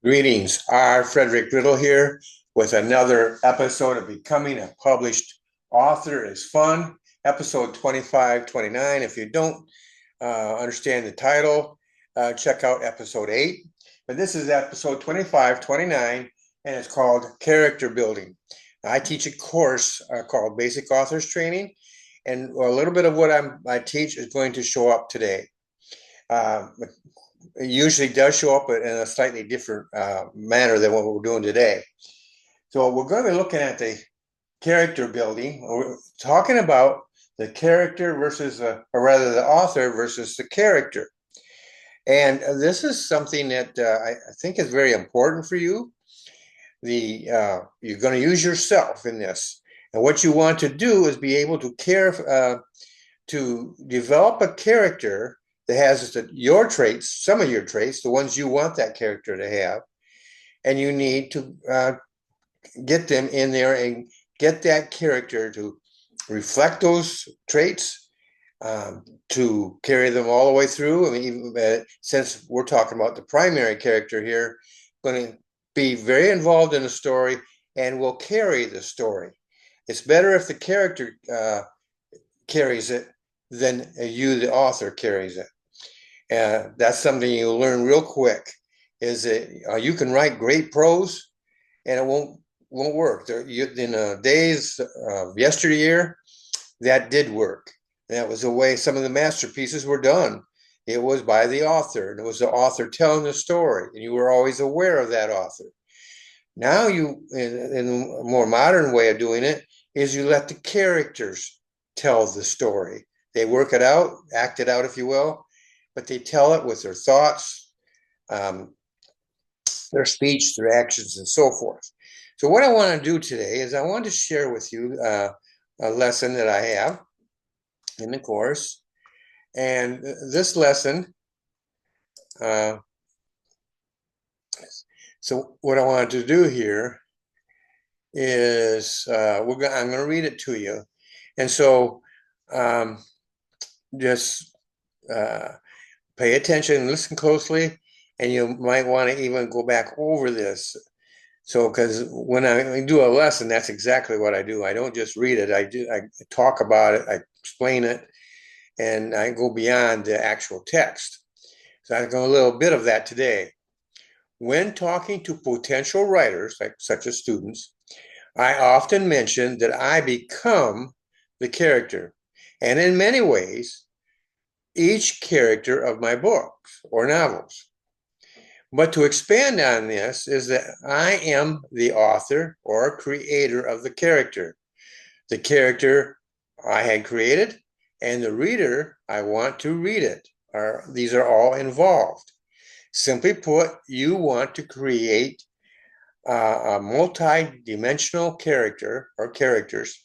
Greetings. R. Frederick Riddle here with another episode of Becoming a Published Author is Fun, episode 25, 29. If you don't understand the title, check out episode 8. But this is episode 25, 29, and it's called Character Building. I teach a course called Basic Authors Training, and a little bit of what I teach is going to show up today. It usually does show up in a slightly different manner than what we're doing today. So we're going to be looking at the character building. We're talking about the character versus, or rather the author versus the character. And this is something that I think is very important for you. You're going to use yourself in this. And what you want to do is be able to to develop a character that has your traits, some of your traits, the ones you want that character to have, and you need to get them in there and get that character to reflect those traits, to carry them all the way through. I mean, even, since we're talking about the primary character here, going to be very involved in the story and will carry the story. It's better if the character carries it than you, the author, carries it. That's something you'll learn real quick. Is that you can write great prose, and it won't work. In the days of yesteryear, that did work. That was the way some of the masterpieces were done. It was by the author, and it was the author telling the story, and you were always aware of that author. Now in a more modern way of doing it, is you let the characters tell the story. They work it out, act it out, if you will, but they tell it with their thoughts, um, their speech, their actions, and so forth. So what I want to do today is I want to share with you a lesson that I have in the course. And this lesson, uh, so what I wanted to do here is I'm going to read it to you. And so um, just pay attention, listen closely, and you might want to even go back over this. So, because when I do a lesson, that's exactly what I do. I don't just read it. I talk about it, I explain it, and I go beyond the actual text. So I've got a little bit of that today. When talking to potential writers, like such as students, I often mention that I become the character. And in many ways, each character of my books or novels. But to expand on this is that I am the author or creator of the character I had created, and the reader I want to read it. These are all involved. Simply put, you want to create a multi-dimensional character or characters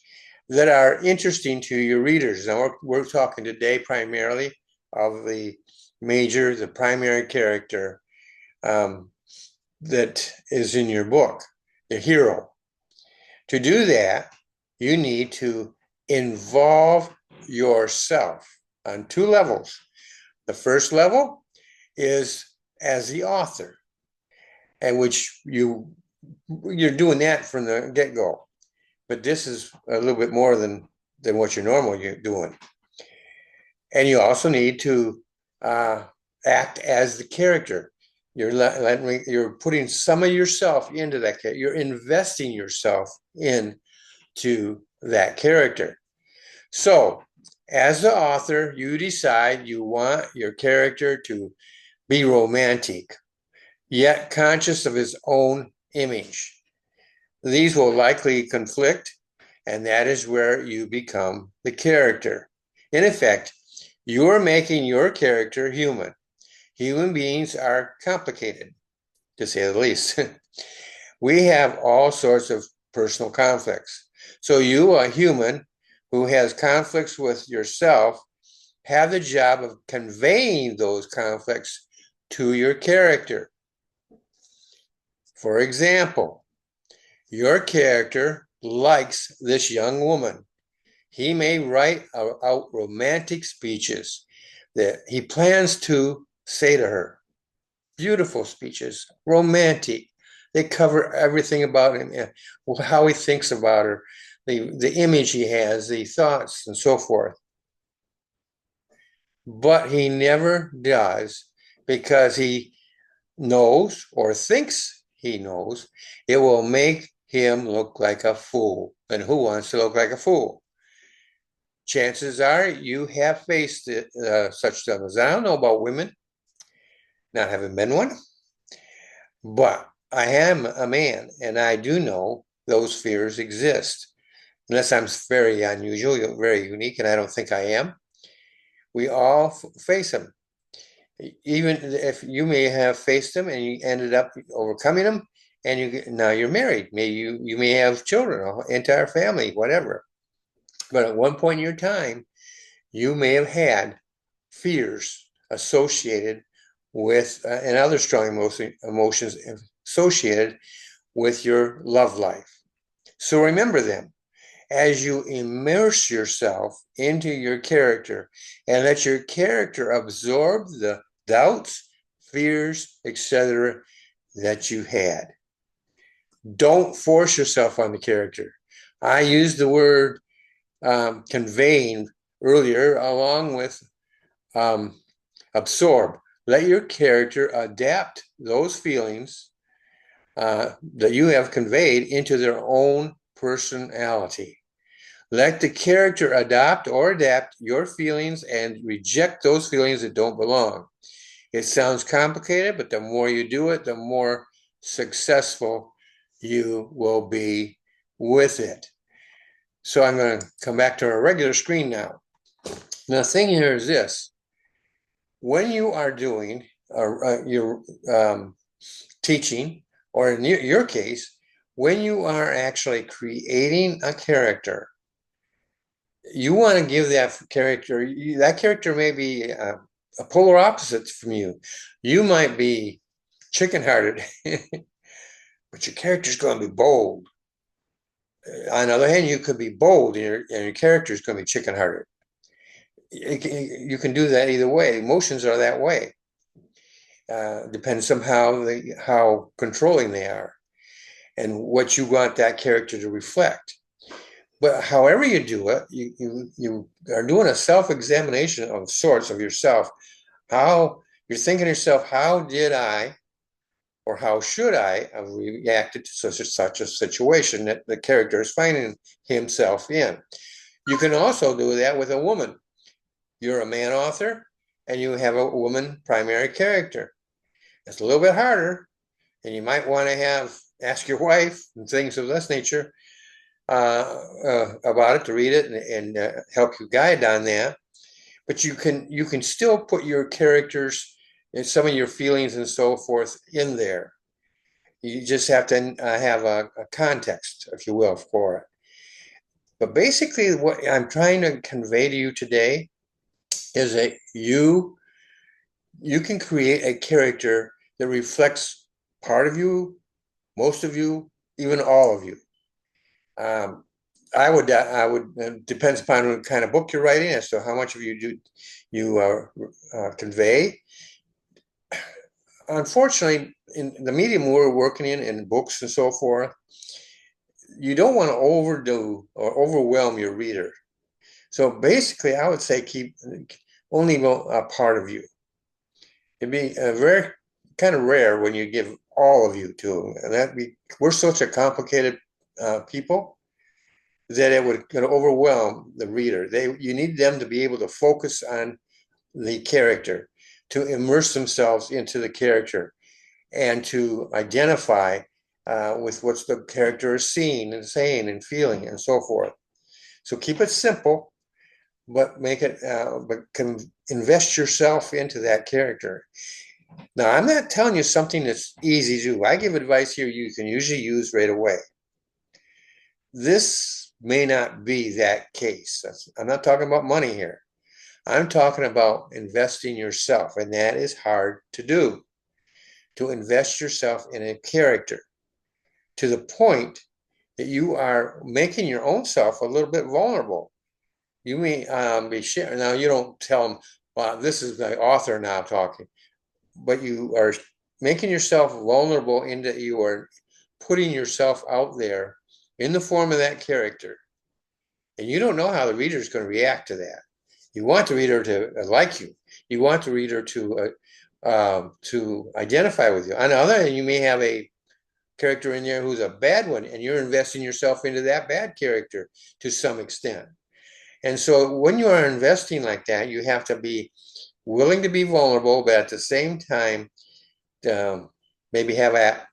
that are interesting to your readers. Now we're talking today primarily of the primary character that is in your book, the hero. To do that, you need to involve yourself on two levels. The first level is as the author, and which you're doing that from the get-go. But this is a little bit more than what you're normally doing. And you also need to act as the character. You're putting some of yourself into that character. You're investing yourself into that character. So, as the author, you decide you want your character to be romantic, yet conscious of his own image. These will likely conflict, and that is where you become the character. In effect, you are making your character human. Human beings are complicated, to say the least. We have all sorts of personal conflicts. So you, a human who has conflicts with yourself, have the job of conveying those conflicts to your character. For example, your character likes this young woman. He may write out romantic speeches that he plans to say to her. beautiful speeches, romantic. They cover everything about him, how he thinks about her, the image he has, the thoughts, and so forth. But he never does because he knows or thinks he knows it will make him look like a fool. And who wants to look like a fool? Chances are you have faced it, such stuff. I don't know about women, not having been one, but I am a man and I do know those fears exist. Unless I'm very unusual, very unique, and I don't think I am. We all face them. Even if you may have faced them and you ended up overcoming them, and now you're married. Maybe you may have children, an entire family, whatever. But at one point in your time, you may have had fears associated with and other strong emotions associated with your love life. So remember them as you immerse yourself into your character and let your character absorb the doubts, fears, etc. that you had. Don't force yourself on the character. I used the word conveying earlier along with absorb. Let your character adapt those feelings that you have conveyed into their own personality. Let the character adopt or adapt your feelings and reject those feelings that don't belong. It sounds complicated, but the more you do it, the more successful you will be with it. So I'm going to come back to our regular screen now. Now, the thing here is this. When you are doing your teaching, or in your case, when you are actually creating a character, you want to give that character may be a polar opposite from you. You might be chicken-hearted, but your character's going to be bold. On the other hand, you could be bold and your character is going to be chicken-hearted. You can do that either way. Emotions are that way. Depends somehow how controlling they are and what you want that character to reflect. But however you do it, you are doing a self-examination of sorts of yourself. How you're thinking to yourself, how did I or how should I have reacted to such a situation that the character is finding himself in? You can also do that with a woman. You're a man author and you have a woman primary character. It's a little bit harder, and you might want to ask your wife and things of this nature about it, to read it and help you guide on that. But you can still put your characters and some of your feelings and so forth in there. You just have to have a context, if you will, for it. But basically, what I'm trying to convey to you today is that you can create a character that reflects part of you, most of you, even all of you. I would it depends upon what kind of book you're writing as to how much of you convey. Unfortunately, in the medium we're working in books and so forth, you don't want to overdo or overwhelm your reader. So basically, I would say keep only a part of you. It'd be very kind of rare when you give all of you to them, and we're such a complicated people that it would overwhelm the reader. You need them to be able to focus on the character, to immerse themselves into the character, and to identify with what the character is seeing and saying and feeling and so forth. So keep it simple, but can invest yourself into that character. Now, I'm not telling you something that's easy to do. I give advice here you can usually use right away. This may not be that case. I'm not talking about money here. I'm talking about investing yourself, and that is hard to do. To invest yourself in a character to the point that you are making your own self a little bit vulnerable. You may be sharing. Now, you don't tell them, well, this is the author now talking, but you are making yourself vulnerable into you are putting yourself out there in the form of that character. And you don't know how the reader is going to react to that. You want the reader to like you. You want the reader to identify with you. On the other hand, you may have a character in there who's a bad one, and you're investing yourself into that bad character to some extent. And so when you are investing like that, you have to be willing to be vulnerable, but at the same time, maybe have a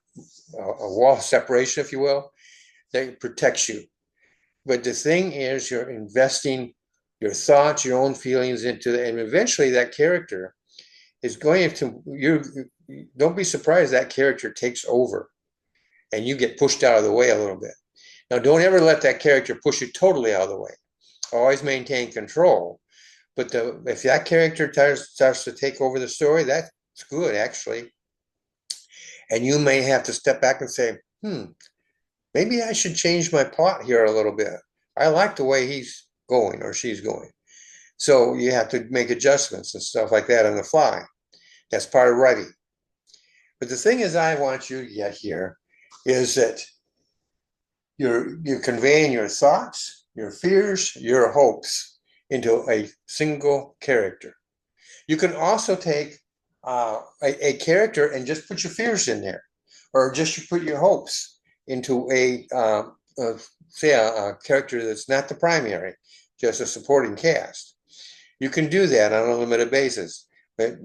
wall of separation, if you will, that protects you. But the thing is, you're investing your thoughts, your own feelings into it, and eventually that character is going to, you don't be surprised that character takes over and you get pushed out of the way a little bit. Now, don't ever let that character push you totally out of the way. Always maintain control. But if that character starts to take over the story, that's good, actually. And you may have to step back and say, maybe I should change my plot here a little bit. I like the way he's going or she's going. So you have to make adjustments and stuff like that on the fly. That's part of writing. But the thing is, I want you to get here is that you're conveying your thoughts, your fears, your hopes into a single character. You can also take a character and just put your fears in there, or just put your hopes into say a character that's not the primary, just a supporting cast. You can do that on a limited basis, but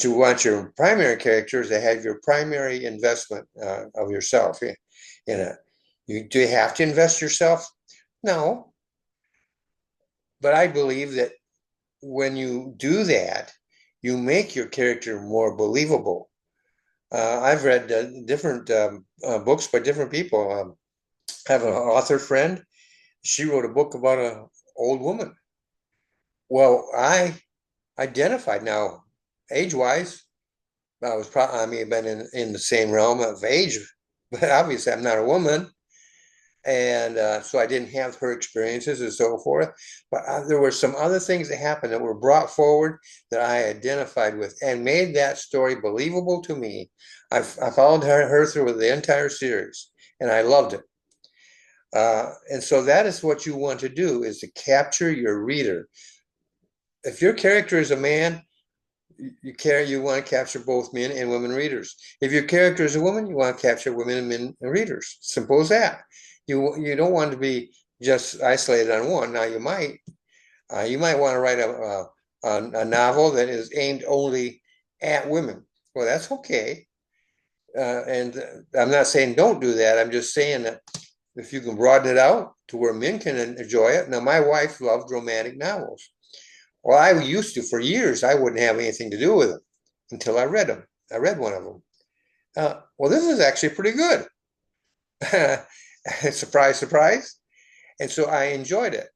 you want your primary characters to have your primary investment of yourself in it. Do you have to invest yourself? No, but I believe that when you do that, you make your character more believable. I've read different books by different people. I have an author friend. She wrote a book about an old woman. Well, I identified now, age-wise, I may have been in the same realm of age, but obviously I'm not a woman. And so I didn't have her experiences and so forth. But there were some other things that happened that were brought forward that I identified with and made that story believable to me. I followed her through the entire series, and I loved it. And so that is what you want to do, is to capture your reader. If your character is a man, you want to capture both men and women readers. If your character is a woman, you want to capture women and men readers. Simple as that. You don't want to be just isolated on one. Now you might want to write a novel that is aimed only at women. Well, that's okay. And I'm not saying don't do that. I'm just saying that if you can broaden it out to where men can enjoy it. Now, my wife loved romantic novels. Well, I used to for years. I wouldn't have anything to do with them until I read them. I read one of them. Well, this is actually pretty good. Surprise, surprise. And so I enjoyed it.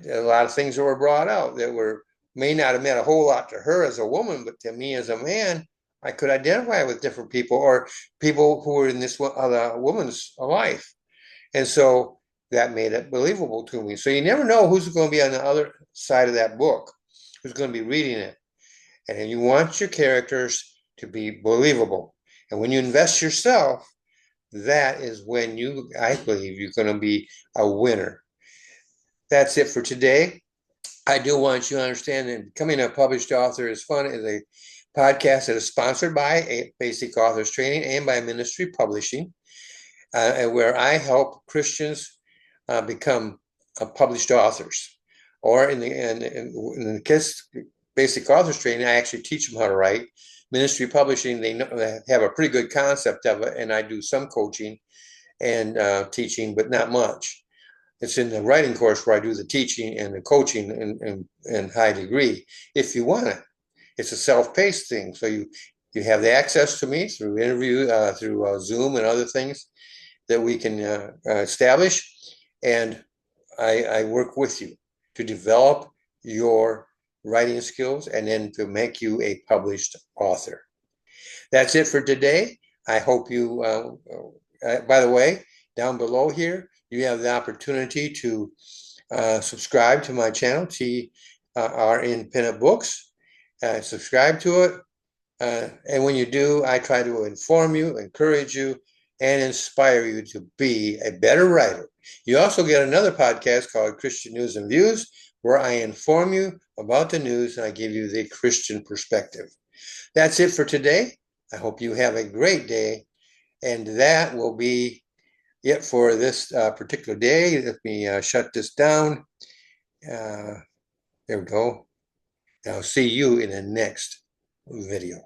A lot of things that were brought out that may not have meant a whole lot to her as a woman, but to me as a man, I could identify with different people or people who were in this other woman's life. And so that made it believable to me. So you never know who's going to be on the other side of that book, who's going to be reading it. And you want your characters to be believable. And when you invest yourself, that is when I believe you're going to be a winner. That's it for today. I do want you to understand that becoming a published author is fun. It's a podcast that is sponsored by a Basic Authors Training and by Ministry Publishing, where I help Christians become published authors. Or in the case Basic Authors Training, I actually teach them how to write. Ministry Publishing, they have a pretty good concept of it, and I do some coaching and teaching, but not much. It's in the writing course where I do the teaching and the coaching in high degree, if you want it. It's a self-paced thing. So you have the access to me through interview, through Zoom and other things that we can establish. And I work with you to develop your writing skills and then to make you a published author. That's it for today. I hope you, by the way, down below here, you have the opportunity to subscribe to my channel, TR Independent Books. Subscribe to it. And when you do, I try to inform you, encourage you, and inspire you to be a better writer. You also get another podcast called Christian News and Views, where I inform you about the news and I give you the Christian perspective. That's it for today. I hope you have a great day. And that will be it for this particular day. Let me shut this down. There we go. I'll see you in the next video.